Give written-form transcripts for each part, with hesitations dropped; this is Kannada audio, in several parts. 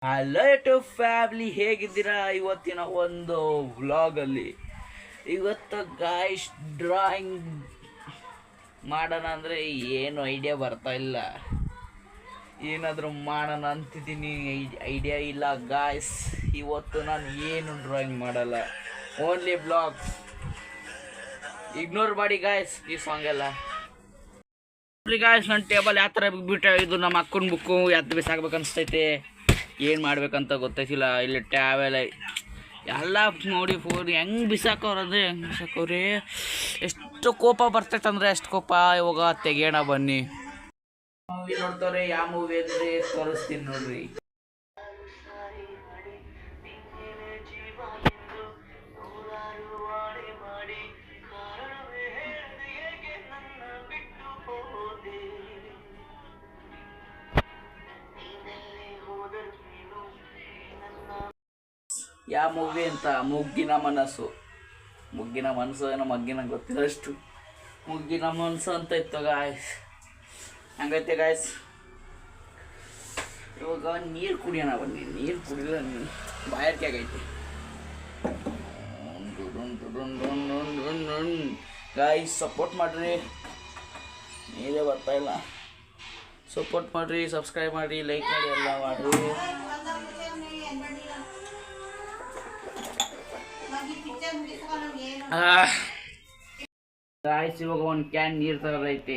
ಹಲೋ ಟು ಫ್ಯಾಮಿಲಿ, ಹೇಗಿದ್ದೀರಾ? ಇವತ್ತಿನ ಒಂದು ವ್ಲಾಗಲ್ಲಿ ಇವತ್ತು ಗಾಯ್ಸ್ ಡ್ರಾಯಿಂಗ್ ಮಾಡೋಣ ಅಂದರೆ ಏನು ಐಡಿಯಾ ಬರ್ತಾ ಇಲ್ಲ. ಏನಾದರೂ ಮಾಡೋಣ ಅಂತಿದ್ದೀನಿ, ಐಡಿಯಾ ಇಲ್ಲ ಗಾಯ್ಸ್. ಇವತ್ತು ನಾನು ಏನು ಡ್ರಾಯಿಂಗ್ ಮಾಡಲ್ಲ, ಓನ್ಲಿ ಬ್ಲಾಗ್ಸ್. ಇಗ್ನೋರ್ ಮಾಡಿ ಗಾಯ್ಸ್ ಈ ಸಾಂಗ್ ಎಲ್ಲ. ಗಾಯ್ಸ್ ನನ್ನ ಟೇಬಲ್ ಯಾವ ಥರ ಬಿಟ್ಬಿಟ್ಟೆ, ಇದು ನಮ್ಮ ಅಕ್ಕನ ಬುಕ್ಕು ಎದ್ದು ಬಿಸಾಕ್ಬೇಕು ಅನಿಸ್ತೈತೆ. ಏನು ಮಾಡ್ಬೇಕಂತ ಗೊತ್ತಾಯ್ತಿಲ್ಲ. ಇಲ್ಲಿ ಟ್ಯಾವೆಲ್ ಎಲ್ಲ ನೋಡಿ ಫೋನ್ ಹೆಂಗೆ ಬಿಸಾಕೋರಂದ್ರೆ ಹೆಂಗೆ ಬಿಸಾಕೋರಿ. ಎಷ್ಟು ಕೋಪ ಬರ್ತೈತೆ ಅಂದರೆ ಅಷ್ಟು ಕೋಪ. ಇವಾಗ ತೆಗಿಯೋಣ ಬನ್ನಿ. ಮೂವಿ ನೋಡ್ತವ್ರೆ, ಯಾವ ಮೂವಿ ಅಂದರೆ ತೋರಿಸ್ತೀನಿ ನೋಡ್ರಿ. ಯಾವ ಮೂವಿ ಅಂತ, ಮುಗ್ಗಿನ ಮನಸ್ಸು. ಮುಗ್ಗಿನ ಮನಸ್ಸು ಏನೋ ಮಗ್ಗಿನ ಗೊತ್ತಿಲ್ಲ ಅಷ್ಟು. ಮುಗ್ಗಿನ ಮನಸ್ಸು ಅಂತ ಇತ್ತು ಗಾಯ್ಸ್. ಹಂಗೈತೆ ಗಾಯ್ಸ್. ಇವಾಗ ನೀರು ಕುಡಿಯೋಣ ಬನ್ನಿ. ನೀರು ಕುಡಿಲ್ಲ, ಬಾಯಾರಿಕೆ ಆಗೈತೆ ಗಾಯ್ಸ್. ಸಪೋರ್ಟ್ ಮಾಡಿರಿ, ನೀರೇ ಬರ್ತಾ ಇಲ್ಲ. ಸಪೋರ್ಟ್ ಮಾಡಿರಿ, ಸಬ್ಸ್ಕ್ರೈಬ್ ಮಾಡಿ, ಲೈಕ್ ಮಾಡಿ, ಎಲ್ಲ ಮಾಡಿರಿ. ಗಾಯ್ಸ್ ಇವಾಗ ಒಂದು ಕ್ಯಾನ್ ನೀರು ತರೋದೈತಿ,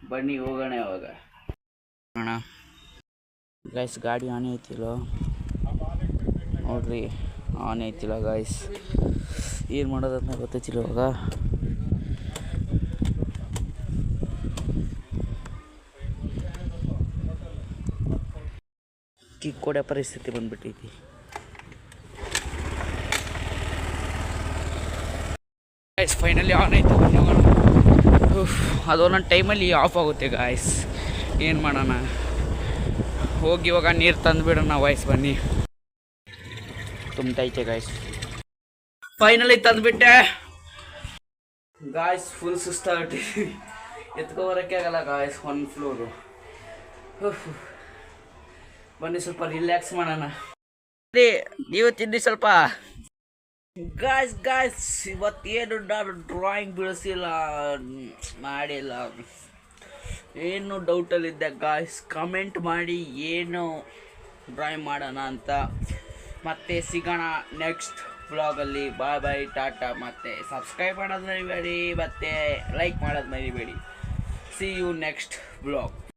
ಬನ್ನಿ ಹೋಗೋಣ. ಇವಾಗ ಅಣ್ಣ ಗಾಯ್ಸ್ ಗಾಡಿ ಆನ್ ಐತಿಲ್ಲ ನೋಡ್ರಿ, ಆನ್ ಐತಿಲ್ಲ ಗಾಯ್ಸ್. ಏನು ಮಾಡೋದಂತ ಗೊತ್ತೈತಿಲ್ಲ. ಇವಾಗ ಕಿಕ್ ಕೊಡೋ ಪರಿಸ್ಥಿತಿ ಬಂದ್ಬಿಟ್ಟೈತಿ. ಗಾಯ್ಸ್ ಫೈನಲಿ ಆನ್ ಆಯಿತು. ಅದು ಒಂದೊಂದು ಟೈಮಲ್ಲಿ ಆಫ್ ಆಗುತ್ತೆ ಗಾಯ್ಸ್. ಏನು ಮಾಡೋಣ, ಹೋಗಿ ಇವಾಗ ನೀರು ತಂದುಬಿಡೋಣ ವಾಯ್ಸ್. ಬನ್ನಿ, ತುಂಬೈತೆ ಗಾಯ್ಸ್. ಫೈನಲಿ ತಂದುಬಿಟ್ಟೆ ಗಾಯ್ಸ್. ಫುಲ್ ಸುಸ್ತಾಗ್ಬಿಟ್ಟು ಎತ್ಕೊಬರೋಕ್ಕೆ ಆಗಲ್ಲ ಗಾಯ್ಸ್. ಒಂದು ಫ್ಲೋರು. ಬನ್ನಿ ಸ್ವಲ್ಪ ರಿಲ್ಯಾಕ್ಸ್ ಮಾಡೋಣ. ನೀವು ತಿನ್ನಿ ಸ್ವಲ್ಪ. ಗಾಯ್ಸ್ ಇವತ್ತೇನು ನಾನು ಡ್ರಾಯಿಂಗ್ ಬಿಡಿಸಿಲ್ಲ, ಮಾಡಿಲ್ಲ. ಏನು ಡೌಟಲ್ಲಿದ್ದೆ ಗಾಯ್ಸ್. ಕಮೆಂಟ್ ಮಾಡಿ ಏನು ಡ್ರಾಯಿಂಗ್ ಮಾಡೋಣ ಅಂತ. ಮತ್ತೆ ಸಿಗೋಣ ನೆಕ್ಸ್ಟ್ ಬ್ಲಾಗಲ್ಲಿ. ಬಾಯ್ ಬಾಯ್, ಟಾಟಾ. ಮತ್ತೆ ಸಬ್ಸ್ಕ್ರೈಬ್ ಮಾಡೋದು ಮರಿಬೇಡಿ, ಮತ್ತು ಲೈಕ್ ಮಾಡೋದು ಮರಿಬೇಡಿ. See you next blog.